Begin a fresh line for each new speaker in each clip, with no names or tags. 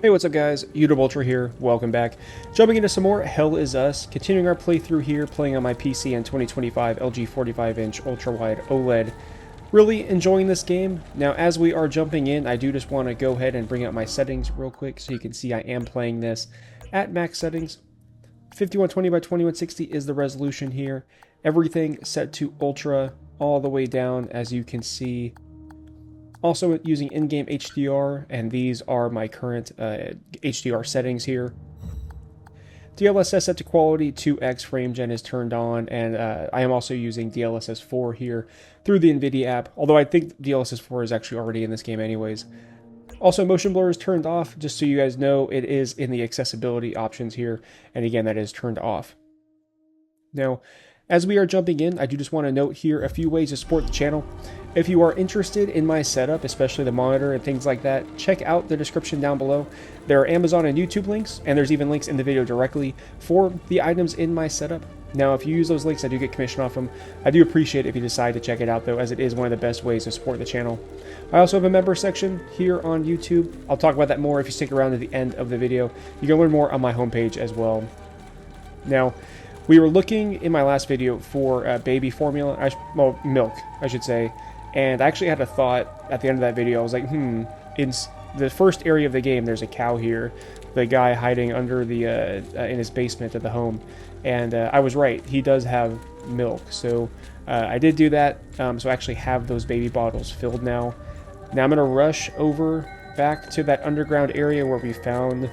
Hey, what's up guys? UltraWide here, welcome back. Jumping into some more Hell Is Us, continuing our playthrough here, playing on my PC and 2025 LG 45-inch ultra-wide OLED. Really enjoying this game. Now as we are jumping in, I do just want to go ahead and bring up my settings real quick so you can see I am playing this at max settings. 5120 by 2160 is the resolution here. Everything set to ultra all the way down, as you can see. Also using in-game HDR, and these are my current HDR settings here. DLSS set to quality, 2x frame gen is turned on, and I am also using DLSS 4 here through the NVIDIA app, although I think DLSS 4 is actually already in this game anyways. Also, motion blur is turned off, just so you guys know, it is in the accessibility options here, and again, that is turned off. Now, as we are jumping in, I do just want to note here a few ways to support the channel. If you are interested in my setup, especially the monitor and things like that, check out the description down below. There are Amazon and YouTube links, and there's even links in the video directly for the items in my setup. Now, if you use those links, I do get commission off them. I do appreciate it if you decide to check it out, though, as it is one of the best ways to support the channel. I also have a member section here on YouTube. I'll talk about that more if you stick around to the end of the video. You can learn more on my homepage as well. Now, we were looking in my last video for baby formula, well, milk, I should say. And I actually had a thought at the end of that video. I was like, in the first area of the game, there's a cow here. The guy hiding under the, in his basement at the home. And I was right. He does have milk. So I did do that. So I actually have those baby bottles filled now. Now I'm going to rush over back to that underground area where we found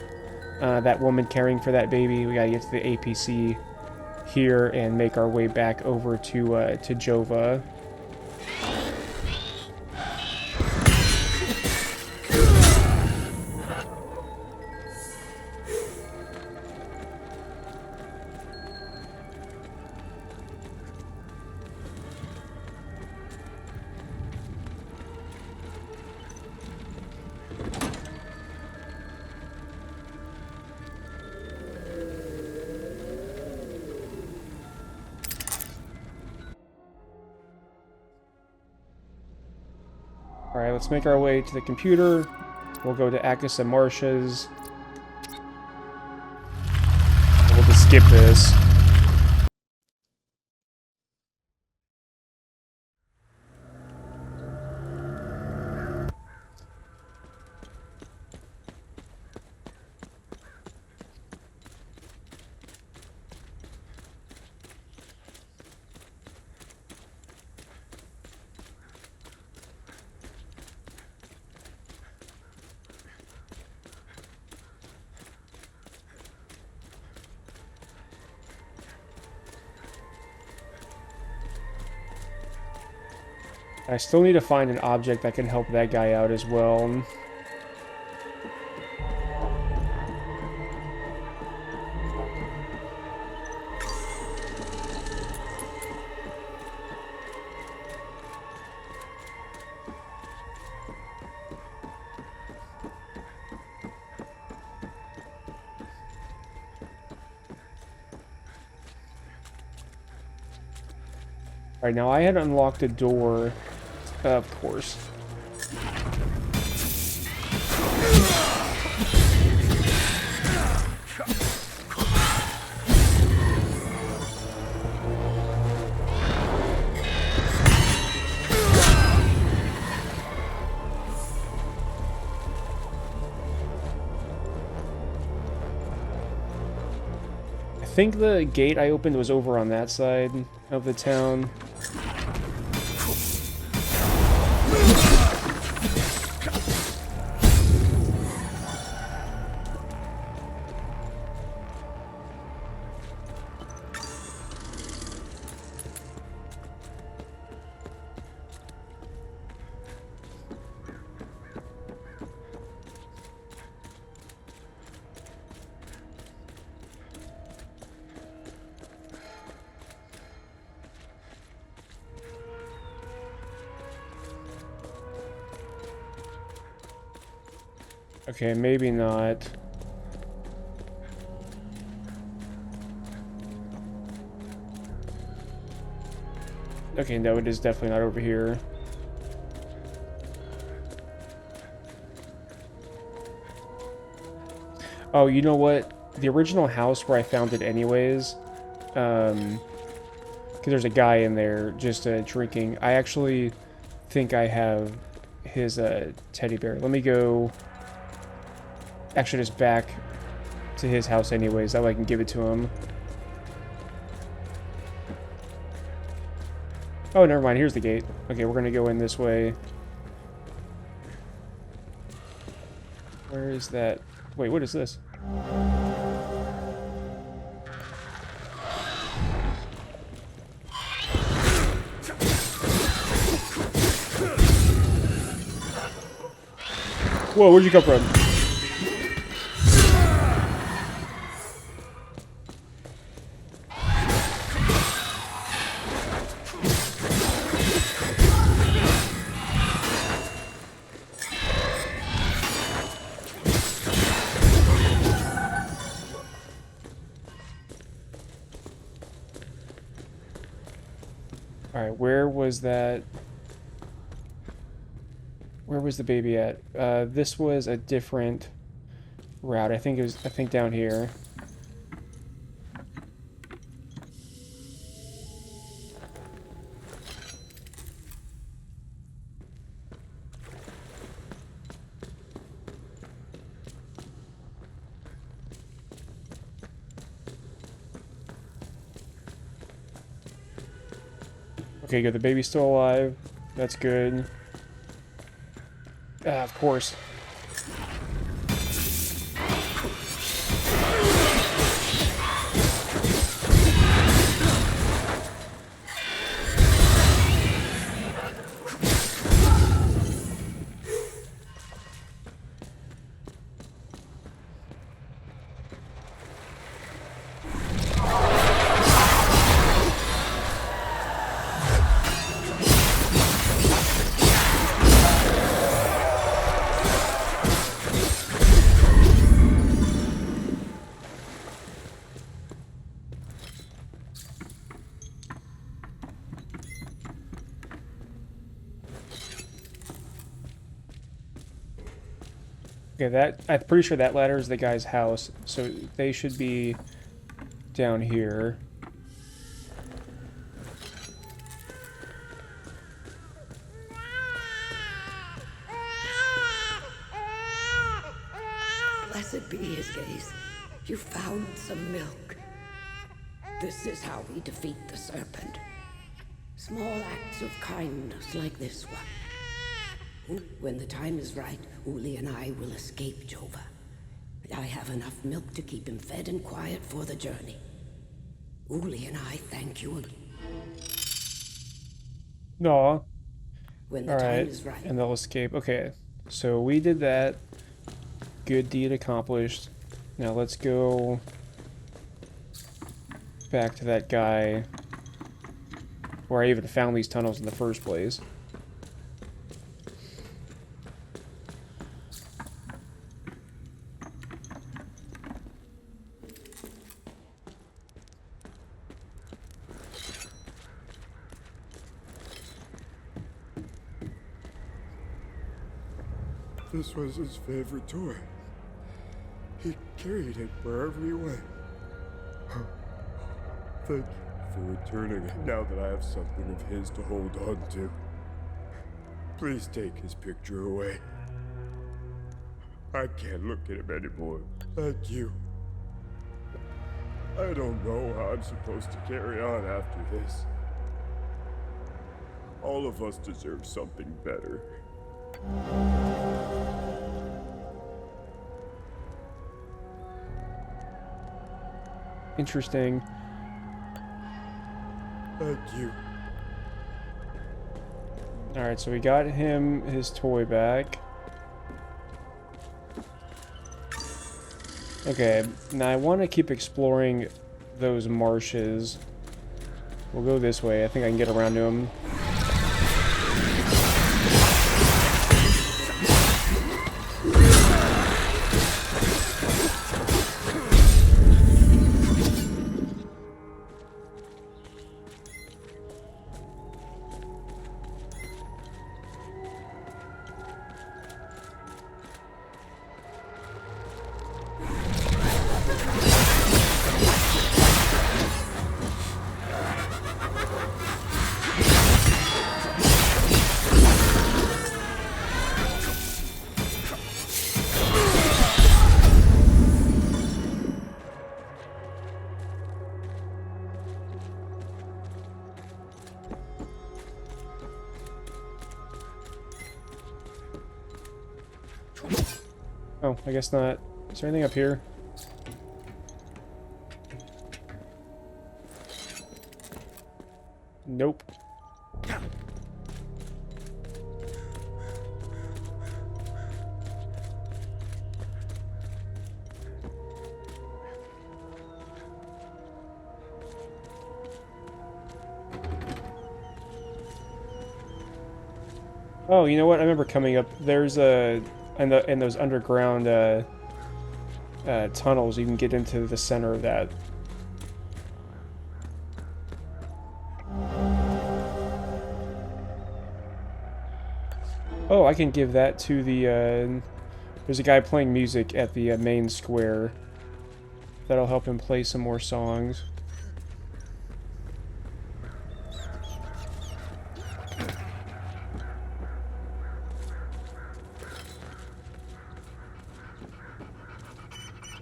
that woman caring for that baby. We got to get to the APC here and make our way back over to Jova. Alright, let's make our way to the computer. We'll go to Akis and Marsha's. We'll just skip this. I still need to find an object that can help that guy out as well. Alright, now I had unlocked a door, of course. I think the gate I opened was over on that side of the town. Okay, maybe not. Okay, no, it is definitely not over here. Oh, you know what? The original house where I found it anyways, because there's a guy in there just drinking. I actually think I have his teddy bear. Let me go actually just back to his house anyways. That way I can give it to him. Oh, never mind. Here's the gate. Okay, we're going to go in this way. Where is that? Wait, what is this? Whoa, where'd you come from? Alright, where was that? Where was the baby at? This was a different route. I think it was, down here. Okay, good. The baby's still alive. That's good. Of course. Okay, I'm pretty sure that ladder is the guy's house, so they should be down here.
Blessed be his gaze. You found some milk. This is how we defeat the serpent. Small acts of kindness like this one. When the time is right, Uli and I will escape Jova. I have enough milk to keep him fed and quiet for the journey. Uli and I thank you again.
No.
When the time is right.
And they'll escape. Okay, so we did that. Good deed accomplished. Now let's go back to that guy where I even found these tunnels in the first place.
This was his favorite toy. He carried it wherever he went. Thank you for returning it now that I have something of his to hold on to. Please take his picture away. I can't look at him anymore. Thank you. I don't know how I'm supposed to carry on after this. All of us deserve something better.
Interesting.
Thank you.
Alright, so we got him his toy back. Okay, now I want to keep exploring those marshes. We'll go this way. I think I can get around to him. I guess not. Is there anything up here? Nope. Oh, you know what? I remember coming up. There's a in those underground tunnels. You can get into the center of that. Oh, I can give that to the. There's a guy playing music at the main square. That'll help him play some more songs.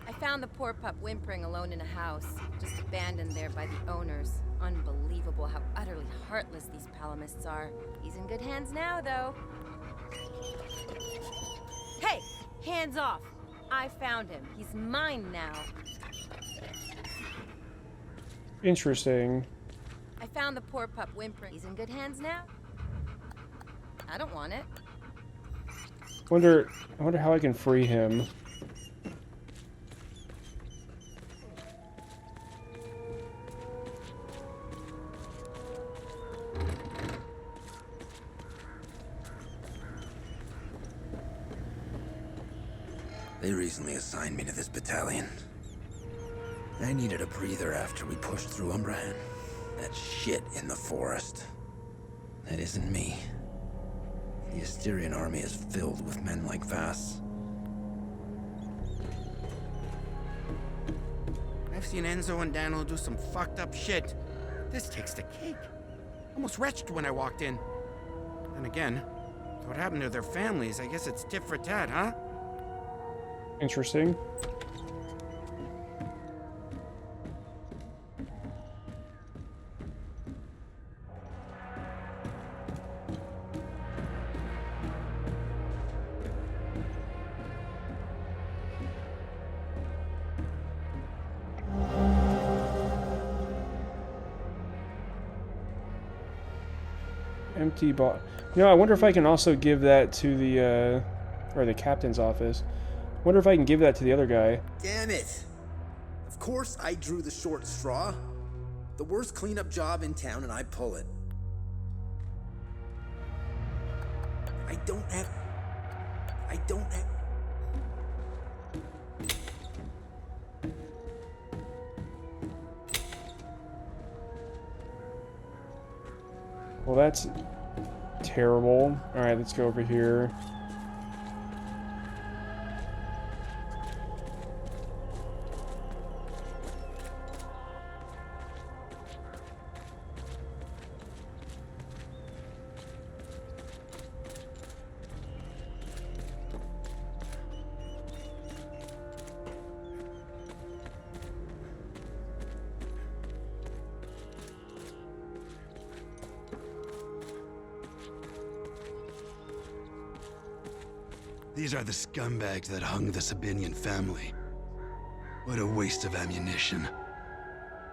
I found the poor pup whimpering alone in a house, just abandoned there by the owners. Unbelievable how utterly heartless these palamists are. He's in good hands now, though. Hey! Hands off! I found him. He's mine now.
Interesting.
I found the poor pup whimpering. He's in good hands now? I don't want it.
I wonder how I can free him.
They recently assigned me to this battalion. I needed a breather after we pushed through Umbran. That shit in the forest. That isn't me. The Asterian army is filled with men like Vass.
I've seen Enzo and Daniel do some fucked up shit. This takes the cake. Almost retched when I walked in. And again, what happened to their families? I guess it's tit for tat, huh?
Interesting. Empty box. You know, I wonder if I can also give that to the, or the captain's office. Wonder if I can give that to the other guy.
Damn it! Of course I drew the short straw. The worst cleanup job in town and I pull it. I don't have...
Well, that's terrible. Alright, let's go over here.
These are the scumbags that hung the Sabinian family. What a waste of ammunition.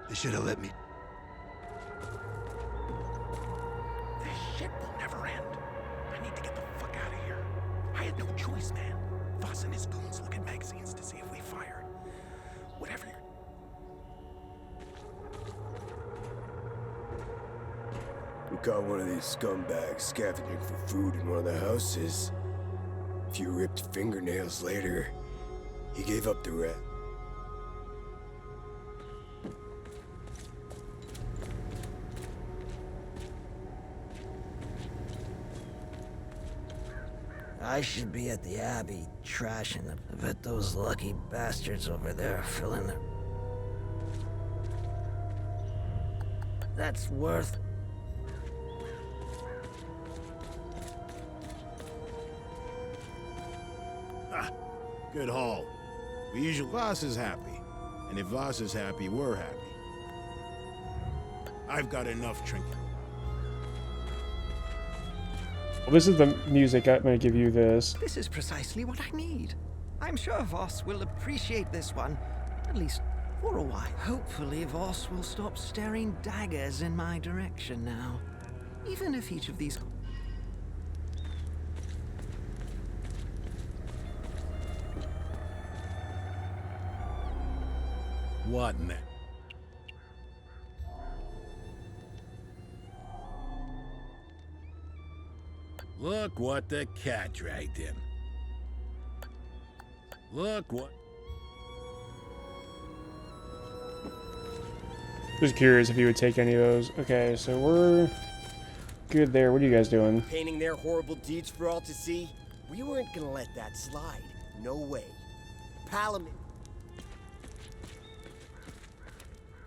They should have let me...
This shit will never end. I need to get the fuck out of here. I had no choice, man. Voss and his goons look at magazines to see if we fired. Whatever.
We caught one of these scumbags scavenging for food in one of the houses. A few ripped fingernails later, he gave up the rat.
I should be at the Abbey, trashing them. I bet those lucky bastards over there are filling their... That's worth...
Good haul. We usually... Voss is happy. And if Voss is happy, we're happy. I've got enough trinket.
Well, this is the music. I'm going to give you this.
This is precisely what I need. I'm sure Voss will appreciate this one, at least for a while. Hopefully Voss will stop staring daggers in my direction now. Even if each of these...
What in the... Look what the cat dragged in. Look what...
Just curious if you would take any of those. Okay, so we're good there. What are you guys doing?
Painting their horrible deeds for all to see? We weren't gonna let that slide. No way. Palamon.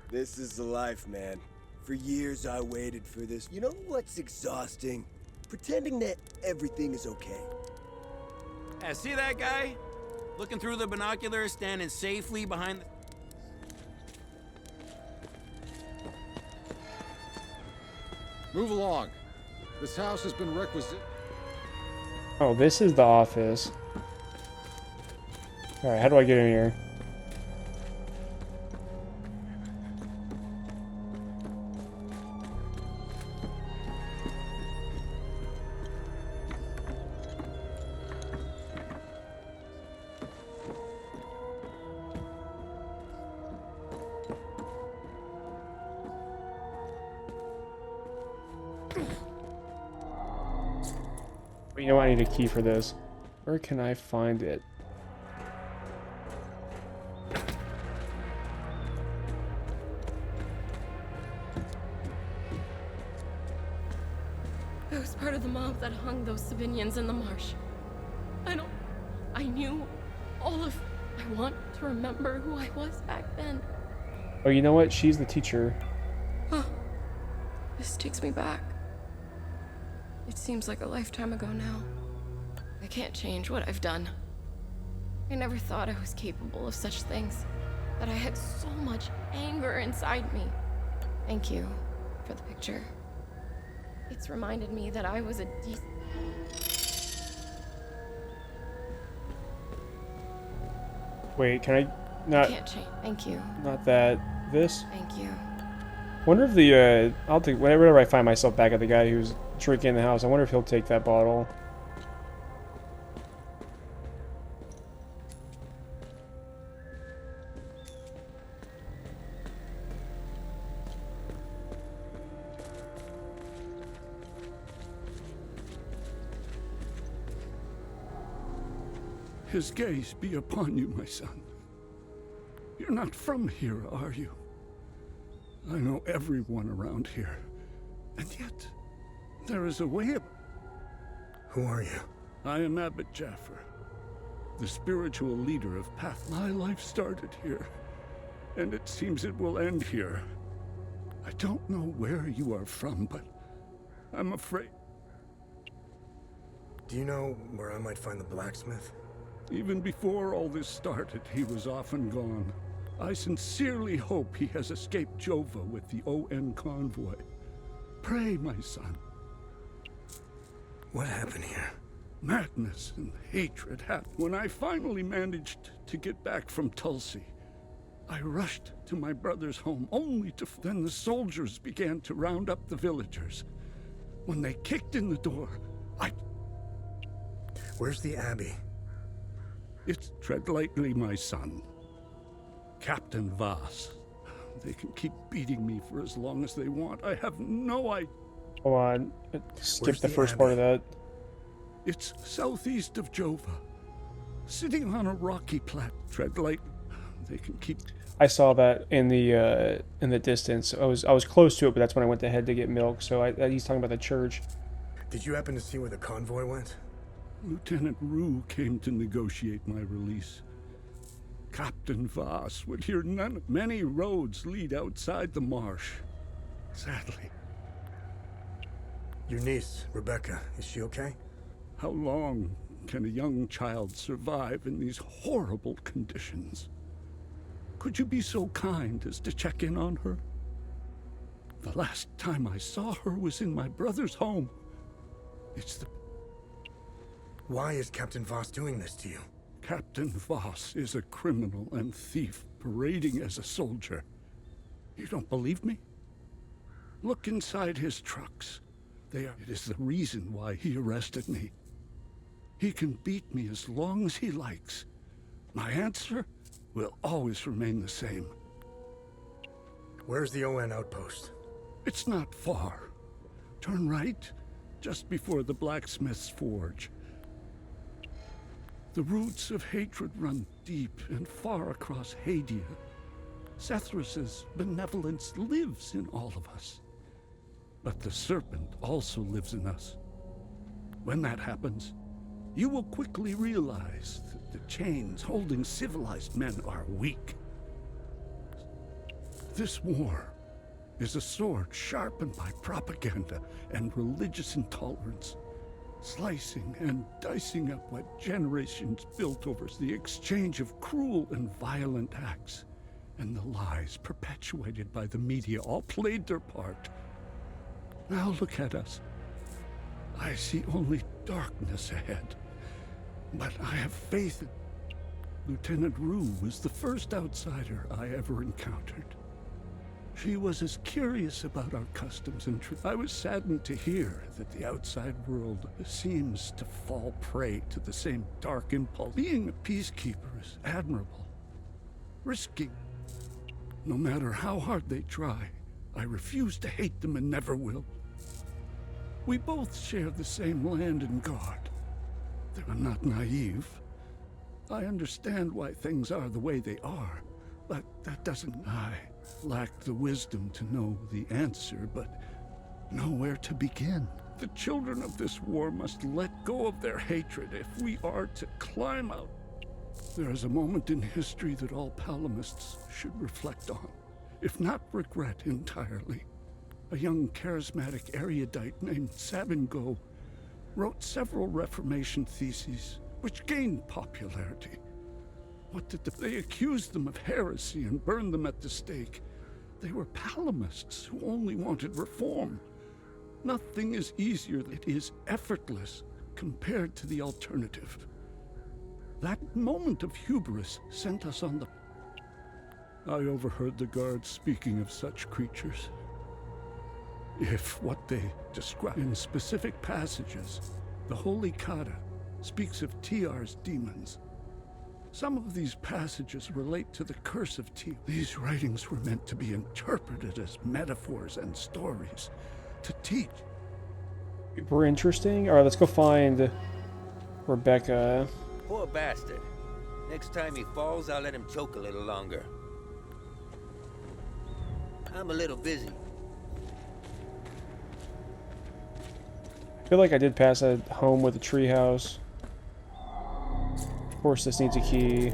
This is the life, man. For years I waited for this. You know what's exhausting? Pretending that everything is okay.
Yeah, see that guy? Looking through the binoculars, standing safely behind the...
Move along. This house has been
Oh, this is the office. Alright, how do I get in here? You know what? I need a key for this. Where can I find it?
I was part of the mob that hung those civilians in the marsh. I knew all of... I want to remember who I was back then.
Oh, you know what? She's the teacher.
Huh. This takes me back. It seems like a lifetime ago now. I can't change what I've done. I never thought I was capable of such things. That I had so much anger inside me. Thank you for the picture. It's reminded me that I was a decent...
Wait, can I not...
I can't change. Thank you.
Not that. This?
Thank you.
Wonder if the, I'll take... Whenever I find myself back at the guy who's drinking in the house, I wonder if he'll take that bottle.
His gaze be upon you, my son. You're not from here, are you? I know everyone around here. And yet, there is a way of...
Who are you?
I am Abbot Jaffer, the spiritual leader of Path. My life started here, and it seems it will end here. I don't know where you are from, but I'm afraid...
Do you know where I might find the blacksmith?
Even before all this started, he was off and gone. I sincerely hope he has escaped Jova with the ON convoy. Pray, my son.
What happened here?
Madness and hatred happened. When I finally managed to get back from Tulsi, I rushed to my brother's home, only to... Then the soldiers began to round up the villagers. When they kicked in the door,
Where's the Abbey?
It's tread lightly, my son. Captain Voss. They can keep beating me for as long as they want. I have no idea.
Hold on. Skip the first part of that.
It's southeast of Jova. Sitting on a rocky plat. Tread lightly. They can keep...
I saw that in the distance. I was close to it, but that's when I went ahead to get milk. So he's talking about the church.
Did you happen to see where the convoy went?
Lieutenant Rue came to negotiate my release. Captain Voss would hear none. Many roads lead outside the marsh. Sadly.
Your niece, Rebecca, is she okay?
How long can a young child survive in these horrible conditions? Could you be so kind as to check in on her? The last time I saw her was in my brother's home. It's the...
Why is Captain Voss doing this to you?
Captain Voss is a criminal and thief parading as a soldier. You don't believe me? Look inside his trucks. It is the reason why he arrested me. He can beat me as long as he likes. My answer will always remain the same.
Where's the ON outpost?
It's not far. Turn right, just before the blacksmith's forge. The roots of hatred run deep and far across Hadia. Sethrus's benevolence lives in all of us. But the serpent also lives in us. When that happens, you will quickly realize that the chains holding civilized men are weak. This war is a sword sharpened by propaganda and religious intolerance, slicing and dicing up what generations built over the exchange of cruel and violent acts, and the lies perpetuated by the media all played their part. Now look at us. I see only darkness ahead, but I have faith. Lieutenant Rue was the first outsider I ever encountered. She was as curious about our customs and I was saddened to hear that the outside world seems to fall prey to the same dark impulse. Being a peacekeeper is admirable, risking. No matter how hard they try, I refuse to hate them and never will. We both share the same land and God. I'm not naive. I understand why things are the way they are, but that doesn't. I lack the wisdom to know the answer, but know where to begin. The children of this war must let go of their hatred if we are to climb out. There is a moment in history that all Palamists should reflect on, if not regret entirely. A young charismatic erudite named Sabingo wrote several Reformation theses, which gained popularity. What did they accused them of heresy and burned them at the stake? They were Palamists who only wanted reform. Nothing is easier, it is effortless compared to the alternative. That moment of hubris sent us on the... I overheard the guards speaking of such creatures. If what they describe in specific passages, the Holy Kata speaks of TR's demons. Some of these passages relate to the curse of T. These writings were meant to be interpreted as metaphors and stories, to teach.
Super interesting. Alright, let's go find Rebecca.
Poor bastard. Next time he falls, I'll let him choke a little longer. I'm a little busy.
I feel like I did pass a home with a treehouse. Of course, this needs a key.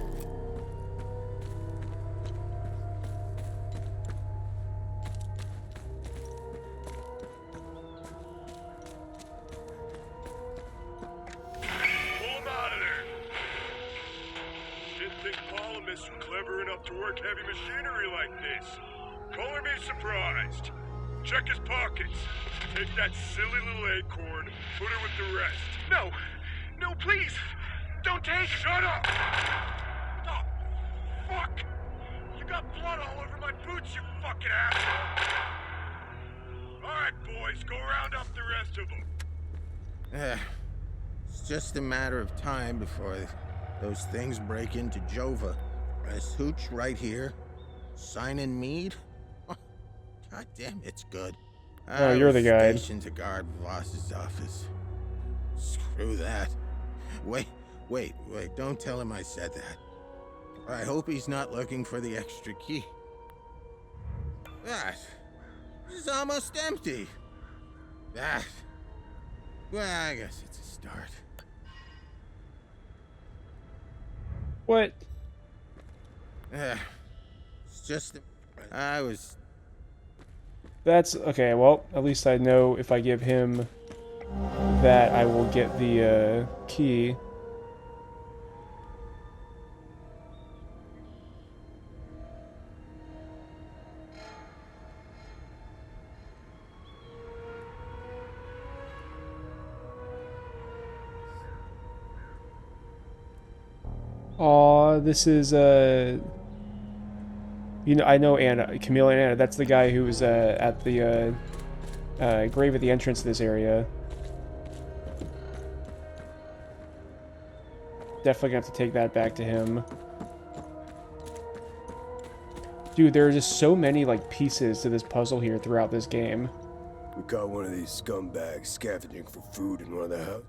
To work heavy machinery like this. Color me surprised. Check his pockets. Take that silly little acorn, put her with the rest. No! No, please! Don't take... Shut up! Oh, fuck! You got blood all over my boots, you fucking asshole! Alright, boys, go round up the rest of them.
It's just a matter of time before those things break into Jova. This hooch right here, signing Mead. Oh, God damn, it's good.
Oh, you're the guy.
Stationed to guard Voss's office. Screw that. Wait, don't tell him I said that. I hope he's not looking for the extra key. That is almost empty. That, well, I guess it's a start.
What?
It's just... I was...
That's... Okay, well, at least I know if I give him that, I will get the key. Aw, this is, you know, I know Anna, Camille and Anna. That's the guy who was, at the, grave at the entrance to this area. Definitely gonna have to take that back to him. Dude, there are just so many, like, pieces to this puzzle here throughout this game.
We caught one of these scumbags scavenging for food in one of the houses.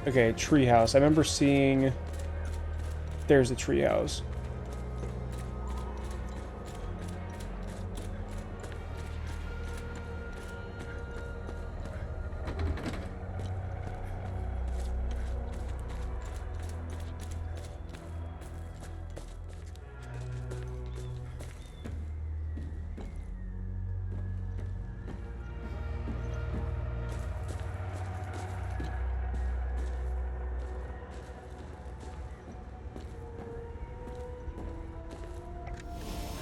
Okay, treehouse. I remember seeing... There's a treehouse.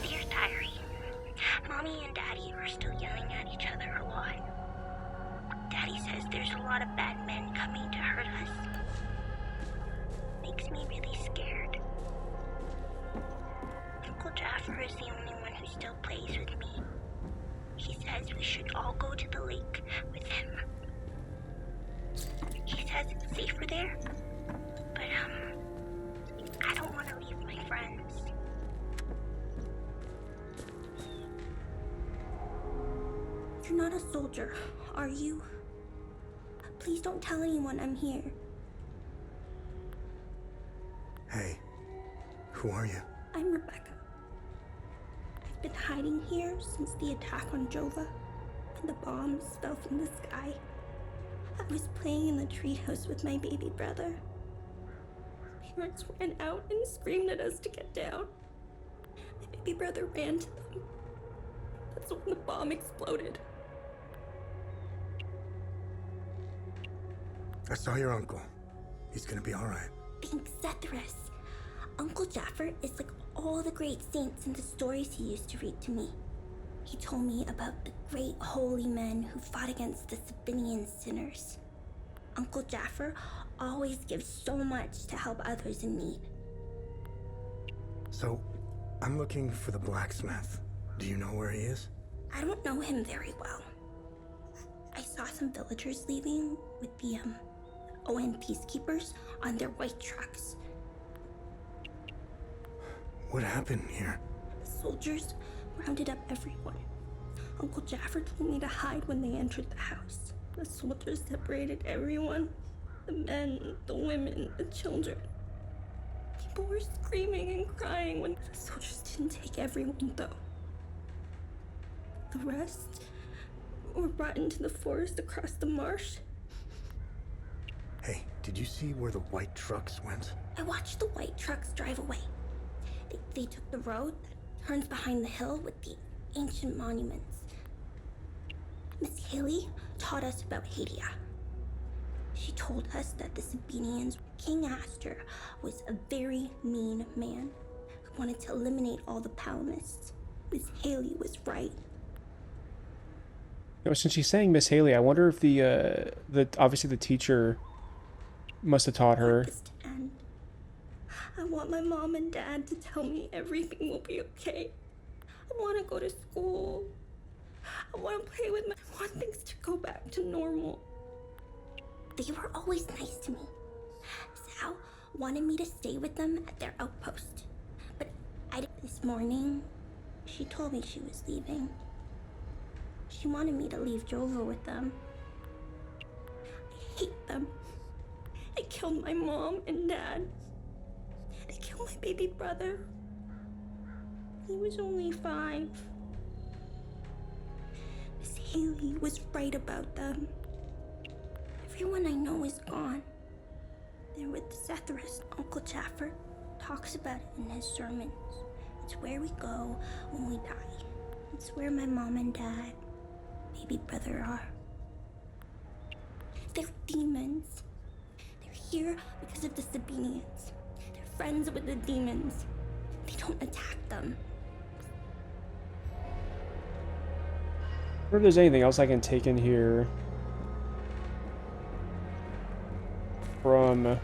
Dear Diary, Mommy and Daddy are still yelling at each other a lot. Daddy says there's a lot of bad men coming to hurt us. Makes me really scared. Uncle Jaffer is the only one who still plays with me. He says we should all go to the lake with him. He says it's safer there, but I don't want to leave my friends. You're not a soldier, are you? Please don't tell anyone I'm here.
Hey, who are you?
I'm Rebecca. I've been hiding here since the attack on Jova, and the bombs fell from the sky. I was playing in the treehouse with my baby brother. Parents ran out and screamed at us to get down. My baby brother ran to them. That's when the bomb exploded.
I saw your uncle. He's gonna be alright.
Thanks, Zetheris. Uncle Jaffer is like all the great saints in the stories he used to read to me. He told me about the great holy men who fought against the Sabinian sinners. Uncle Jaffer always gives so much to help others in need.
So, I'm looking for the blacksmith. Do you know where he is?
I don't know him very well. I saw some villagers leaving with the ON peacekeepers on their white trucks.
What happened here?
The soldiers rounded up everyone. Uncle Jaffer told me to hide when they entered the house. The soldiers separated everyone. The men, the women, the children. People were screaming and crying when the soldiers didn't take everyone, though. The rest were brought into the forest across the marsh.
Hey, did you see where the white trucks went?
I watched the white trucks drive away. They took the road that turns behind the hill with the ancient monuments. Miss Haley taught us about Hadia. She told us that the Sabinians, King Astor, was a very mean man who wanted to eliminate all the Palamists. Miss Haley was right.
You know, since she's saying Miss Haley, I wonder if the obviously the teacher must have taught her.
I want my mom and dad to tell me everything will be okay. I want to go to school. I want to play with my... I want things to go back to normal. They were always nice to me. Sal wanted me to stay with them at their outpost. But this morning, she told me she was leaving. She wanted me to leave Jova with them. I hate them. They killed my mom and dad. They killed my baby brother. He was only 5. Miss Haley was right about them. Everyone I know is gone. They're with Zetheris. Uncle Jaffer talks about it in his sermons. It's where we go when we die. It's where my mom and dad, baby brother are. They're demons. They're here because of the Sabinians. They're friends with the demons. They don't attack them.
wonder if there's anything else I can take in here from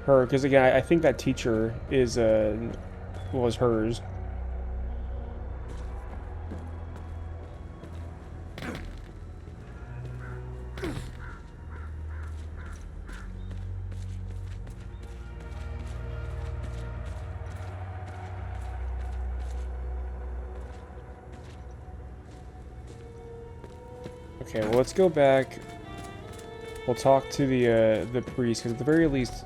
her, because again, I think that teacher is was hers. Okay, well, let's go back. We'll talk to the priest, because at the very least,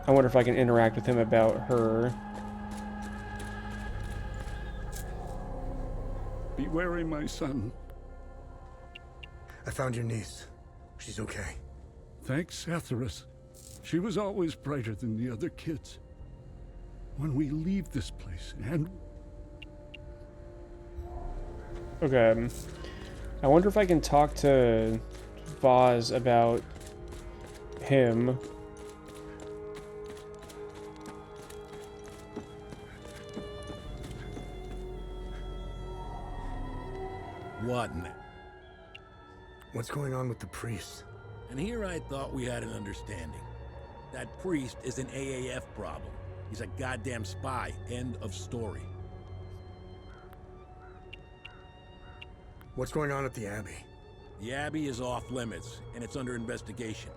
I wonder if I can interact with him about her.
Be wary, my son.
I found your niece. She's okay.
Thanks, Atheris. She was always brighter than the other kids. When we leave this place, and...
Okay. I wonder if I can talk to Vaz about him.
What?
What's going on with the priest?
And here I thought we had an understanding. That priest is an AAF problem. He's a goddamn spy. End of story.
What's going on at the Abbey?
The Abbey is off limits, and it's under investigation.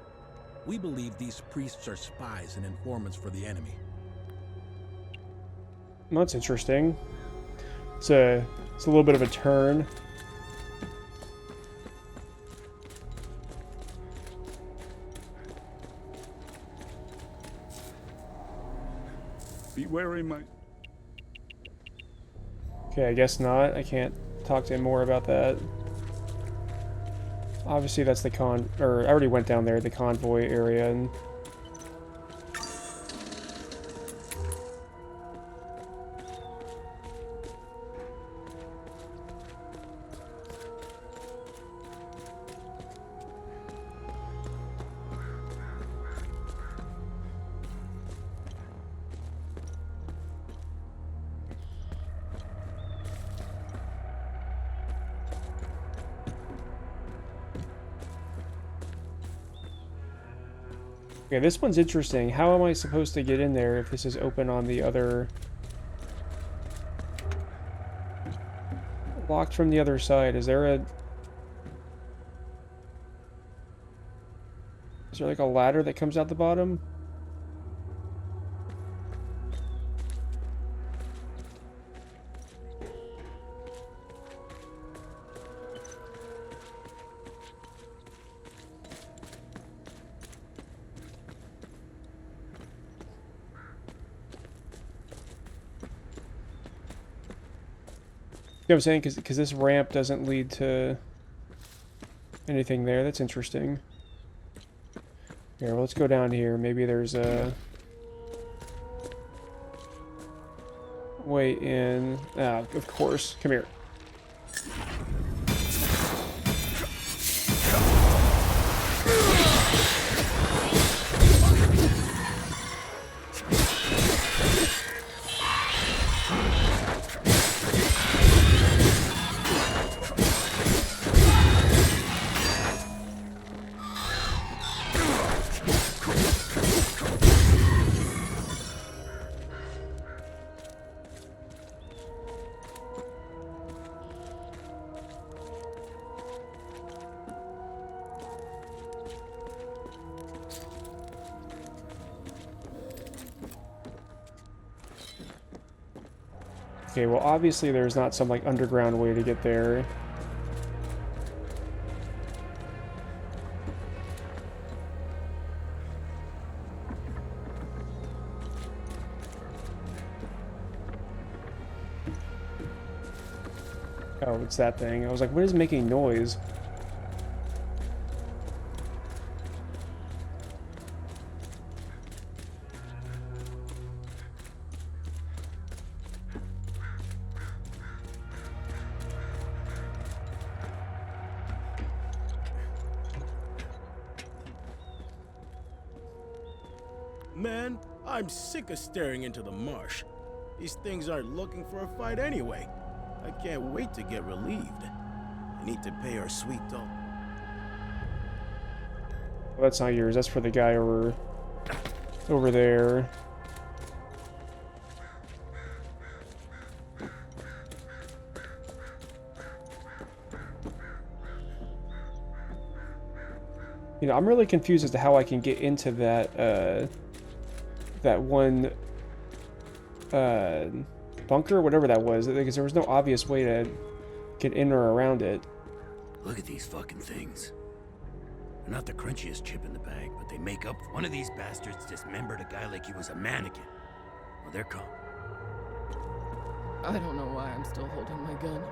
We believe these priests are spies and informants for the enemy.
Well, that's interesting. It's a little bit of a turn.
Be wary, my...
Okay, I guess not. I can't talk to him more about that. Obviously, that's the I already went down there, the convoy area, and... Okay, this one's interesting. How am I supposed to get in there if this is open on the other... Locked from the other side. Is there like a ladder that comes out the bottom? You know what I'm saying? Because this ramp doesn't lead to anything there. That's interesting. Here, well, let's go down here. Maybe there's a way in. Ah, of course. Come here. Okay, well, obviously there's not some, like, underground way to get there. Oh, it's that thing. I was like, what is making noise?
Man, I'm sick of staring into the marsh. These things aren't looking for a fight anyway. I can't wait to get relieved. I need to pay our sweet doll.
Well, that's not yours. That's for the guy over there. You know, I'm really confused as to how I can get into that that one bunker, whatever that was, because there was no obvious way to get in or around it.
Look at these fucking things. They're not the crunchiest chip in the bag, but they make up. One of these bastards dismembered a guy like he was a mannequin. Well, they're coming.
I don't know why I'm still holding my gun.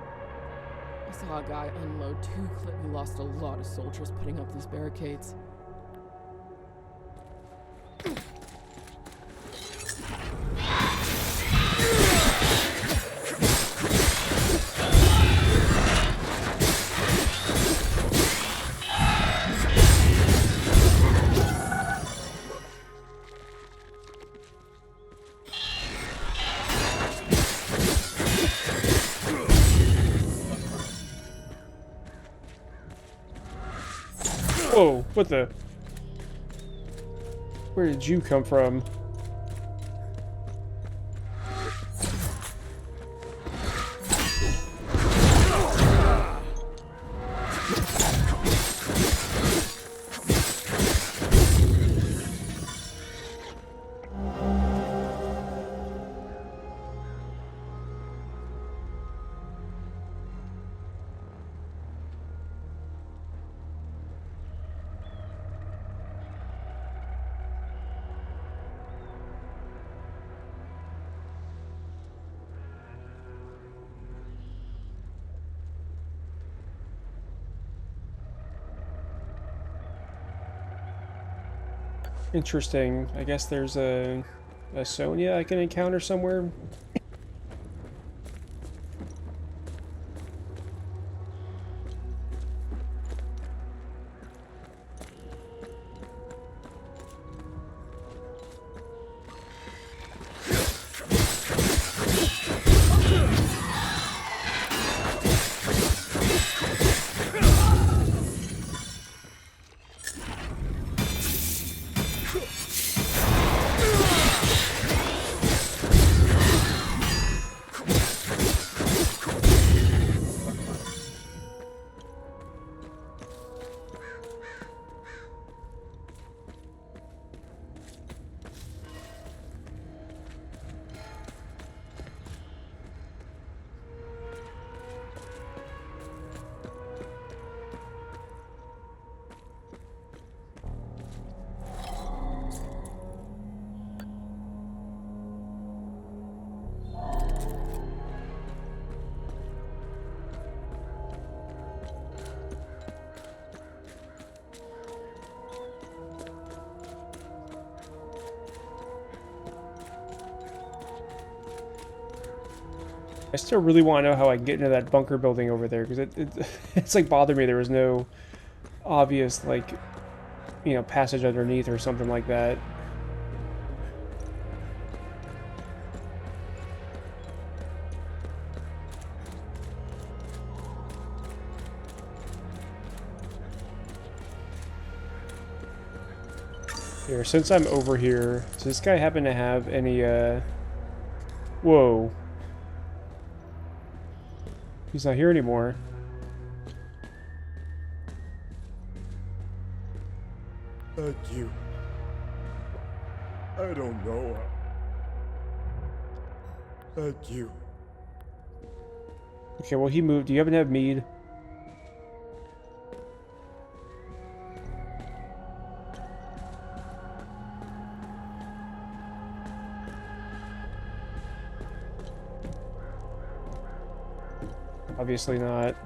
I saw a guy unload 2 clips. We lost a lot of soldiers putting up these barricades.
Whoa, what the? Where did you come from? Interesting. I guess there's a Sonya I can encounter somewhere. I still really want to know how I can get into that bunker building over there, because it's like bothered me there was no obvious, like, you know, passage underneath or something like that. Here, since I'm over here, does this guy happen to have any, whoa. He's not here anymore.
Thank you. I don't know. Thank you.
Okay, well, he moved. Do you happen to have mead? Obviously not.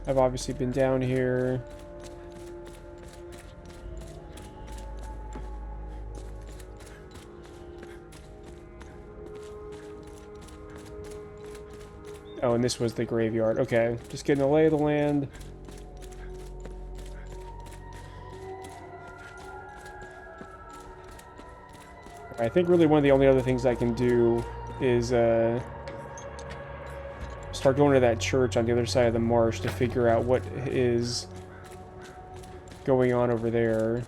I've obviously been down here. Oh, and this was the graveyard. Okay, just getting the lay of the land. I think really one of the only other things I can do is start going to that church on the other side of the marsh to figure out what is going on over there.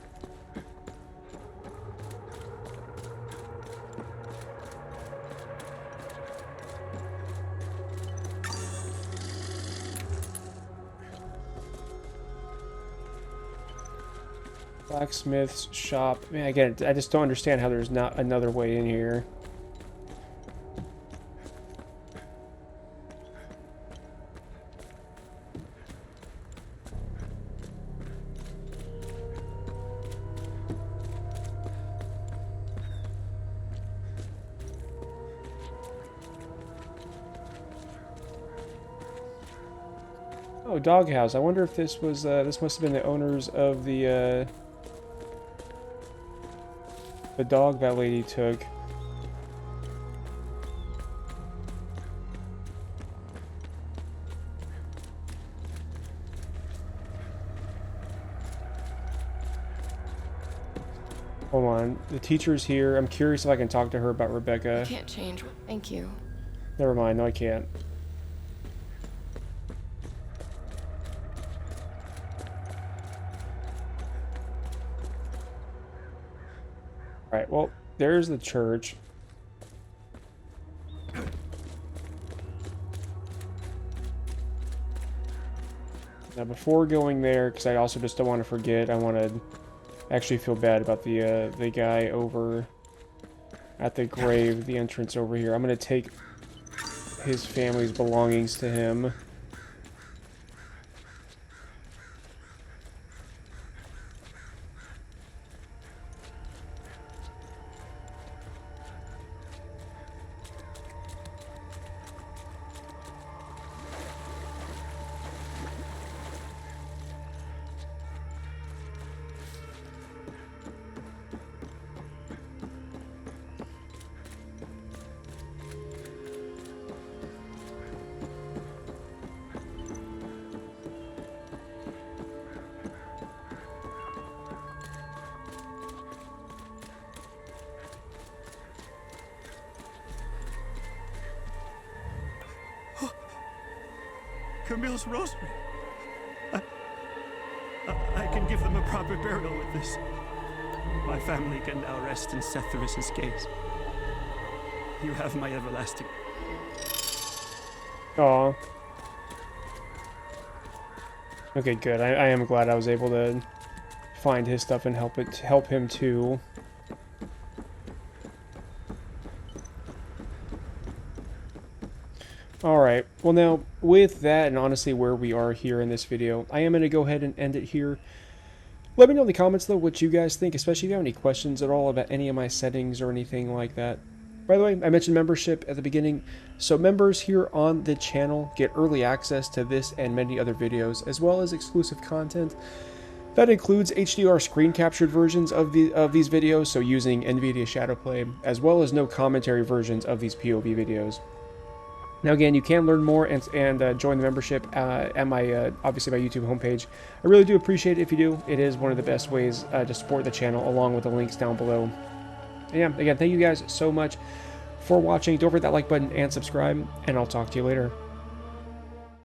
Blacksmith's shop. Man, again, I just don't understand how there's not another way in here. Oh, doghouse. I wonder if this was, this must have been the owners of the dog that lady took. Hold on. The teacher's here. I'm curious if I can talk to her about Rebecca.
I can't change. Thank you.
Never mind. No, I can't. Alright, well, there's the church. Now, before going there, because I also just don't want to forget, I want to actually feel bad about the guy over at the grave, the entrance over here. I'm going to take his family's belongings to him.
Camille's rosary. I can give them a proper burial with this. My family can now rest in Sethuris's gaze. You have my everlasting.
Aw. Okay, good. I am glad I was able to find his stuff and help him too. Alright, well now, with that, and honestly where we are here in this video, I am going to go ahead and end it here. Let me know in the comments, though, what you guys think, especially if you have any questions at all about any of my settings or anything like that. By the way, I mentioned membership at the beginning, so members here on the channel get early access to this and many other videos, as well as exclusive content. That includes HDR screen captured versions of these videos, so using NVIDIA Shadowplay, as well as no commentary versions of these POV videos. Now again, you can learn more and join the membership at my, obviously my YouTube homepage. I really do appreciate it if you do. It is one of the best ways to support the channel, along with the links down below. And yeah, again, thank you guys so much for watching. Don't forget that like button and subscribe, and I'll talk to you later.